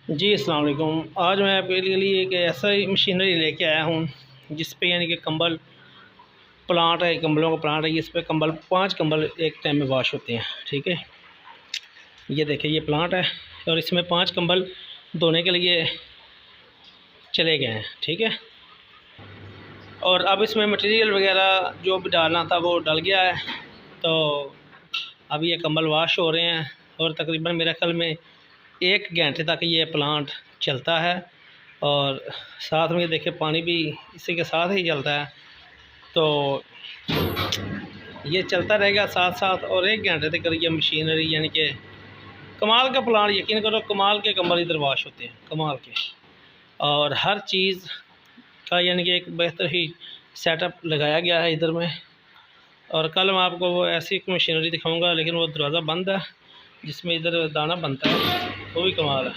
जी अस्सलाम वालेकुम। आज मैं आपके लिए एक ऐसा ही मशीनरी लेके आया हूँ जिस पे यानी कि कंबल प्लांट है, कंबलों का प्लांट है। इस पे कंबल 5 कंबल एक टाइम में वॉश होते हैं। ठीक है, ये देखिए ये प्लांट है और इसमें 5 कंबल धोने के लिए चले गए हैं। ठीक है, और अब इसमें मटेरियल वगैरह जो भी डालना था वो डल गया है। तो अब ये कंबल वॉश हो रहे हैं और तकरीबन मेरे ख्याल में 1 घंटे तक ये प्लांट चलता है। और साथ में देखिए पानी भी इसी के साथ ही चलता है। तो ये चलता रहेगा साथ साथ, और 1 घंटे तक ये मशीनरी यानी कि कमाल का प्लांट, यकीन करो कमाल के कंबल इधर वॉश होते हैं, कमाल के। और हर चीज़ का यानी कि एक बेहतर ही सेटअप लगाया गया है इधर में। और कल मैं आपको वो ऐसी एक मशीनरी दिखाऊंगा, लेकिन वो दरवाज़ा बंद है जिसमें इधर दाना बनता है, वो भी कमाल है।